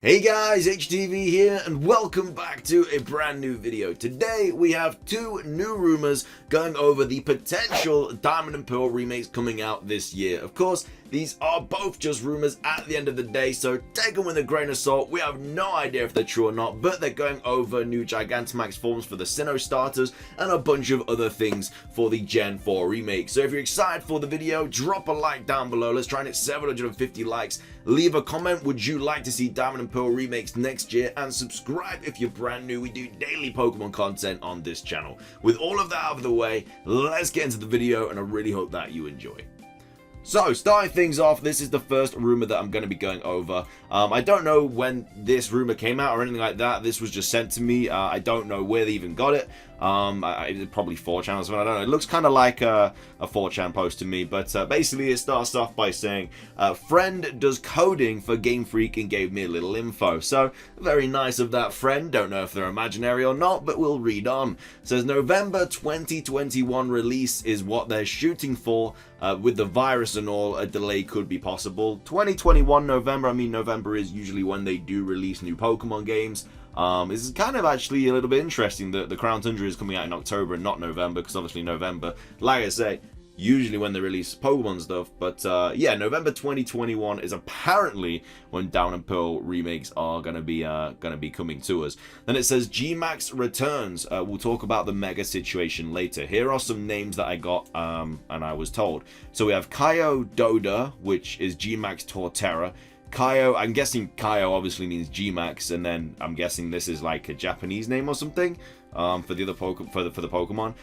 Hey guys, HDvee here and welcome back to a brand new video. Today we have two new rumors going over the potential Diamond and Pearl remakes coming out this year. Of course, these are both just rumors at the end of the day, so take them with a grain of salt. We have no idea if they're true or not, but they're going over new Gigantamax forms for the Sinnoh starters and a bunch of other things for the Gen 4 remake. So if you're excited for the video, drop a like down below. Let's try and hit 750 likes. Leave a comment, would you like to see Diamond and Pearl remakes next year, and subscribe if you're brand new. We do daily Pokemon content on this channel. With all of that out of the way, let's get into the video, and I really hope that you enjoy. So, starting things off, this is the first rumor that I'm going to be going over. I don't know when this rumor came out or anything like that. This was just sent to me. I don't know where they even got it. It's probably 4chan or something. I don't know. It looks kind of like a 4chan post to me. But basically, it starts off by saying, friend does coding for Game Freak and gave me a little info. So, very nice of that friend. Don't know if they're imaginary or not, but we'll read on. It says, November 2021 release is what they're shooting for. With the virus and all, a delay could be possible. 2021 November, I mean November is usually when they do release new Pokemon games. This is kind of actually a little bit interesting that the Crown Tundra is coming out in October and not November, because obviously November, like I say, usually when they release Pokemon stuff. But yeah, November 2021 is apparently when Diamond and Pearl remakes are gonna be coming to us. Then it says Gmax returns. We'll talk about the Mega situation later. Here are some names that I got and I was told. So we have Kaio Doda, which is Gmax Torterra. Kaio, I'm guessing Kaio obviously means Gmax, and then I'm guessing this is like a Japanese name or something for the other for the Pokemon.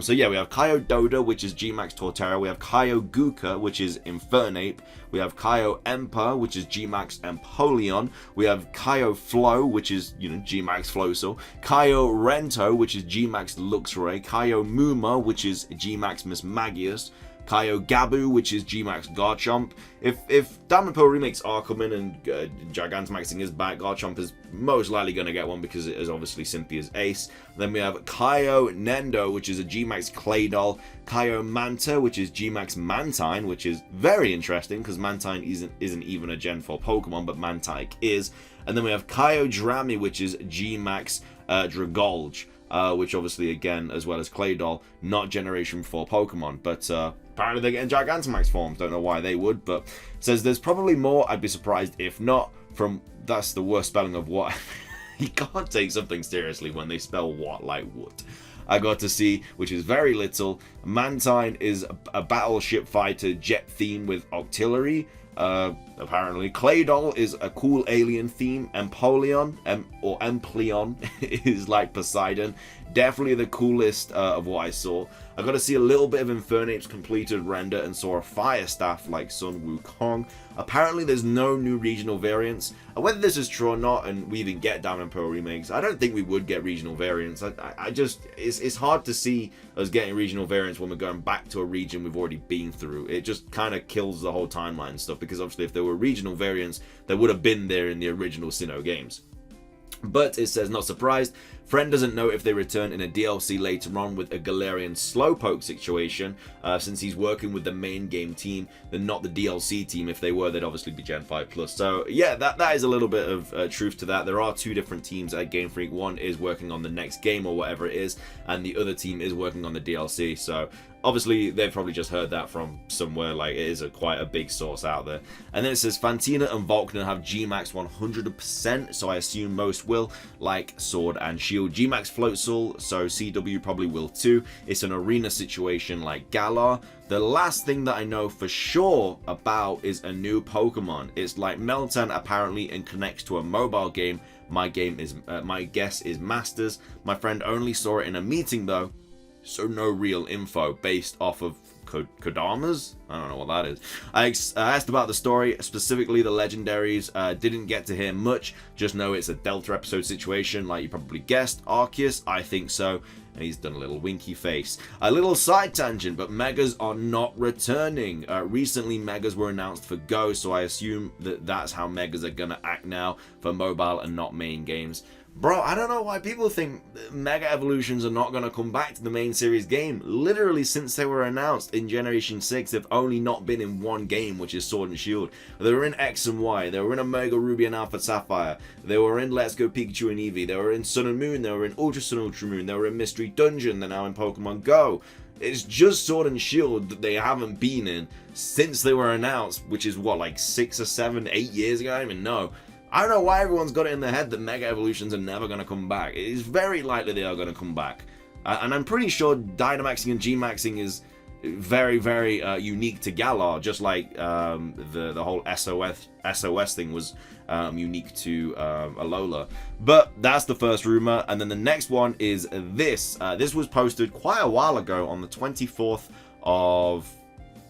So yeah, we have Kaio Doda, which is Gmax Torterra. We have Kaio Guka, which is Infernape. We have Kaio Empa, which is Gmax Empoleon. We have Kaio Flow, which is, you know, Gmax Floatzel. Kaio Rento, which is Gmax Luxray. Kaio Muma, which is Gmax Mismagius. Kaio Gabu, which is Gmax Garchomp. If Diamond and Pearl remakes are coming and Gigantamaxing is back, Garchomp is most likely going to get one because it is obviously Cynthia's ace. Then we have Kaio Nendo, which is a Gmax Claydol. Kaio Manta, which is Gmax Mantine, which is very interesting because Mantine isn't even a Gen 4 Pokemon, but Mantike is. And then we have Kaio Drami, which is Gmax Dragolge. Which obviously, again, as well as Claydol, not Generation 4 Pokemon, but apparently they're getting Gigantamax forms. Don't know why they would, but it says there's probably more. I'd be surprised if not. That's the worst spelling of what. You can't take something seriously when they spell what like what. I got to see, which is very little. Mantine is a battleship fighter jet theme with artillery. Apparently Claydol is a cool alien theme. Empoleon or Empleon is like Poseidon. Definitely the coolest of what I saw. I got to see a little bit of Infernape's completed render and saw a fire staff like Sun Wukong. Apparently there's no new regional variants. Whether this is true or not, and we even get Diamond and Pearl remakes, I don't think we would get regional variants. I just, it's hard to see us getting regional variants when we're going back to a region we've already been through. It just kind of kills the whole timeline and stuff, because obviously if there were regional variants, they would have been there in the original Sinnoh games. But it says, not surprised. Friend doesn't know if they return in a DLC later on with a Galarian Slowpoke situation, since he's working with the main game team, then not the DLC team. If they were, they'd obviously be Gen 5+. So yeah, that is a little bit of truth to that. There are two different teams at Game Freak. One is working on the next game or whatever it is, and the other team is working on the DLC. So obviously, they've probably just heard that from somewhere. Like, it is quite a big source out there. And then it says, Fantina and Volkner have Gmax 100%, so I assume most will, like Sword and Shield. Gmax Floatzel, so CW probably will too. It's an arena situation like Galar. The last thing that I know for sure about is a new Pokemon. It's like Meltan apparently and connects to a mobile game. My guess is Masters. My friend only saw it in a meeting though, so no real info based off of Kodamas? I don't know what that is. I asked about the story, specifically the legendaries. Didn't get to hear much, just know it's a Delta episode situation, like you probably guessed. Arceus, I think so. And he's done a little winky face. A little side tangent, but Megas are not returning. Recently, Megas were announced for Go, so I assume that that's how Megas are gonna act now for mobile and not main games. Bro, I don't know why people think Mega Evolutions are not going to come back to the main series game. Literally, since they were announced in Generation 6, they've only not been in one game, which is Sword and Shield. They were in X and Y, they were in Omega Ruby and Alpha Sapphire, they were in Let's Go Pikachu and Eevee, they were in Sun and Moon, they were in Ultra Sun, Ultra Moon, they were in Mystery Dungeon, they're now in Pokemon Go. It's just Sword and Shield that they haven't been in since they were announced, which is what, like 6 or 7, 8 years ago? I don't even know. I don't know why everyone's got it in their head that Mega Evolutions are never going to come back. It is very likely they are going to come back. And I'm pretty sure Dynamaxing and G-Maxing is very, very unique to Galar, just like the whole SOS thing was unique to Alola. But that's the first rumor. And then the next one is this. This was posted quite a while ago on the 24th of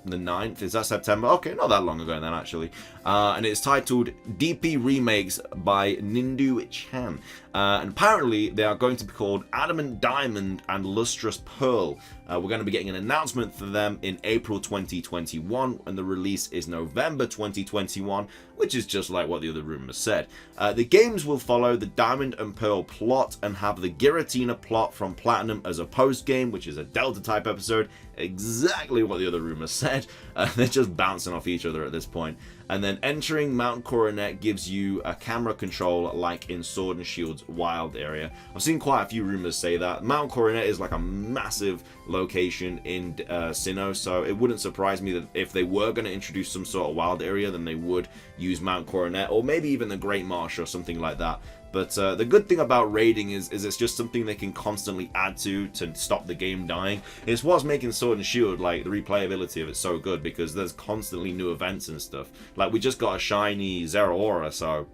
the 9th. Is that September? Okay, not that long ago then, actually. And it's titled DP Remakes by Nindu Chan. And apparently they are going to be called Adamant Diamond and Lustrous Pearl. We're going to be getting an announcement for them in April 2021, and the release is November 2021, which is just like what the other rumors said. The games will follow the Diamond and Pearl plot and have the Giratina plot from Platinum as a post-game, which is a Delta type episode. Exactly what the other rumors said. They're just bouncing off each other at this point. And then entering Mount Coronet gives you a camera control like in Sword and Shield's wild area. I've seen quite a few rumors say that. Mount Coronet is like a massive location in Sinnoh, so it wouldn't surprise me that if they were going to introduce some sort of wild area, then they would use Mount Coronet, or maybe even the Great Marsh or something like that. But the good thing about raiding is it's just something they can constantly add to stop the game dying. It's what's making Sword and Shield, like, the replayability of it so good, because there's constantly new events and stuff. Like, we just got a shiny Zeraora, so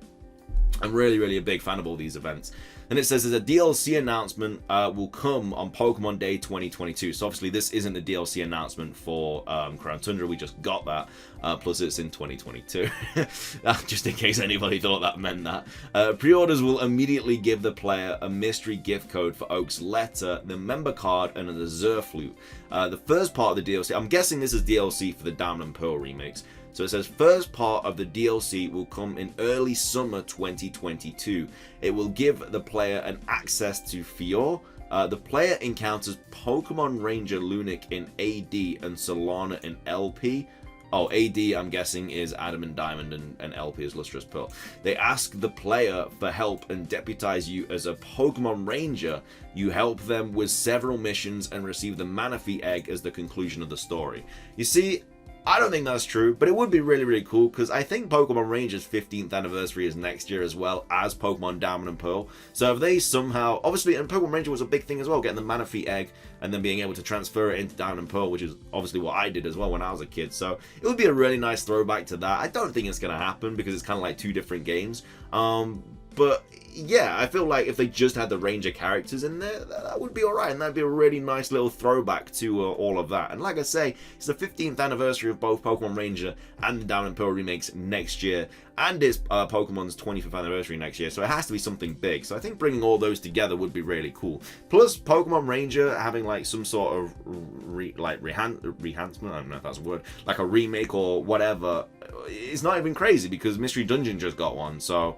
I'm really, really a big fan of all these events. And it says there's a DLC announcement will come on Pokemon Day 2022. So obviously this isn't the DLC announcement for Crown Tundra. We just got that. Plus it's in 2022. Just in case anybody thought that meant that. Pre-orders will immediately give the player a mystery gift code for Oak's letter, the member card, and the Zerflute. The first part of the DLC, I'm guessing this is DLC for the Diamond and Pearl remakes. So it says first part of the DLC will come in early summer 2022. It will give the player an access to Fior. The player encounters Pokemon Ranger Lunic in AD and Solana in LP. Oh, AD I'm guessing is Adamant Diamond and LP is Lustrous Pearl. They ask the player for help and deputize you as a Pokemon Ranger. You help them with several missions and receive the Manaphy Egg as the conclusion of the story. You see, I don't think that's true, but it would be really, really cool, because I think Pokemon Ranger's 15th anniversary is next year as well as Pokemon Diamond and Pearl. So if they somehow, obviously, and Pokemon Ranger was a big thing as well, getting the Manaphy Egg and then being able to transfer it into Diamond and Pearl, which is obviously what I did as well when I was a kid. So it would be a really nice throwback to that. I don't think it's going to happen because it's kind of like two different games. But yeah, I feel like if they just had the Ranger characters in there, that would be alright, and that'd be a really nice little throwback to all of that. And like I say, it's the 15th anniversary of both Pokemon Ranger and the Diamond and Pearl remakes next year, and it's Pokemon's 25th anniversary next year, so it has to be something big. So I think bringing all those together would be really cool. Plus, Pokemon Ranger having like some sort of rehancement, I don't know if that's a word, like a remake or whatever, it's not even crazy because Mystery Dungeon just got one, so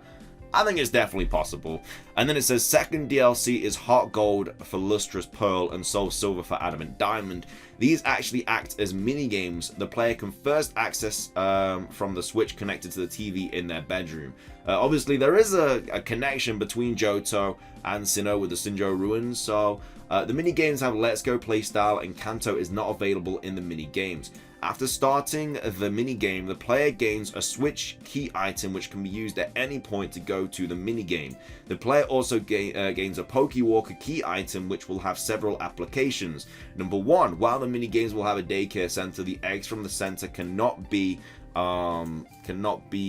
I think it's definitely possible. And then it says second DLC is Heart Gold for Lustrous Pearl and Soul Silver for Adamant Diamond. These actually act as mini games. The player can first access from the Switch connected to the TV in their bedroom. Obviously, there is a connection between Johto and Sinnoh with the Sinjoh Ruins. So the mini games have Let's Go playstyle, and Kanto is not available in the mini games. After starting the minigame, the player gains a Switch key item which can be used at any point to go to the minigame. The player also gains a Pokewalker key item which will have several applications. Number 1, while the minigames will have a daycare center, the eggs from the center cannot be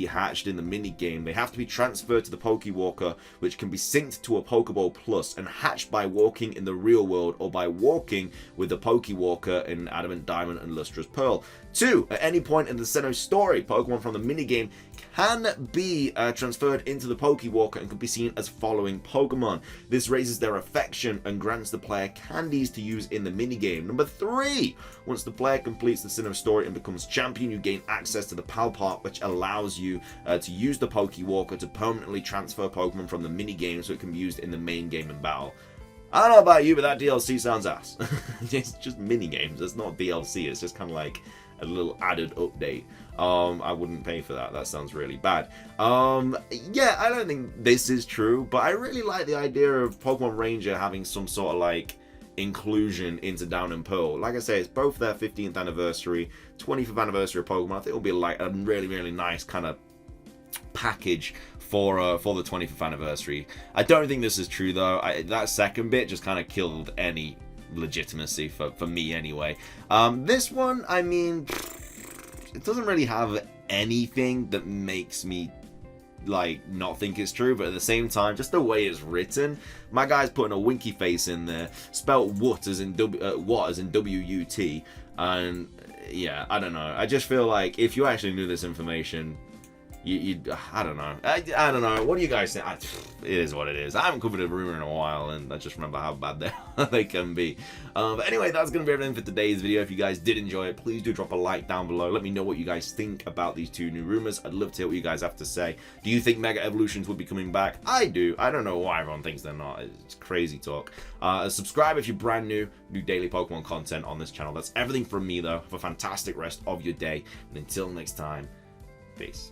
hatched in the mini game. They have to be transferred to the Pokewalker, which can be synced to a Pokeball Plus and hatched by walking in the real world or by walking with the Pokewalker in Adamant Diamond and Lustrous Pearl. 2, at any point in the Sinnoh story, Pokemon from the minigame can be transferred into the Pokewalker and can be seen as following Pokemon. This raises their affection and grants the player candies to use in the minigame. Number 3, once the player completes the Sinnoh story and becomes champion, you gain access to the Pal Park, which allows you to use the Pokewalker to permanently transfer Pokemon from the minigame so it can be used in the main game and battle. I don't know about you, but that DLC sounds ass. It's just minigames. It's not DLC. It's just kind of like a little added update. I wouldn't pay for that. That sounds really bad. Yeah, I don't think this is true, but I really like the idea of Pokemon Ranger having some sort of like inclusion into Diamond and Pearl. Like I say, it's both their 15th anniversary, 25th anniversary of Pokemon. I think it'll be like a really, really nice kind of package for the 25th anniversary. I don't think this is true though. That second bit just kind of killed any legitimacy for me anyway. This one, I mean, it doesn't really have anything that makes me like not think it's true, but at the same time, just the way it's written, my guy's putting a winky face in there, spelt what as in W-U-T, and yeah, I don't know. I just feel like if you actually knew this information, I don't know. I don't know. What do you guys think? It is what it is. I haven't covered a rumor in a while, and I just remember how bad they can be. But anyway, that's going to be everything for today's video. If you guys did enjoy it, please do drop a like down below. Let me know what you guys think about these 2 new rumors. I'd love to hear what you guys have to say. Do you think Mega Evolutions would be coming back? I do. I don't know why everyone thinks they're not. It's crazy talk. Subscribe if you're brand new. Do daily Pokemon content on this channel. That's everything from me, though. Have a fantastic rest of your day. And until next time, peace.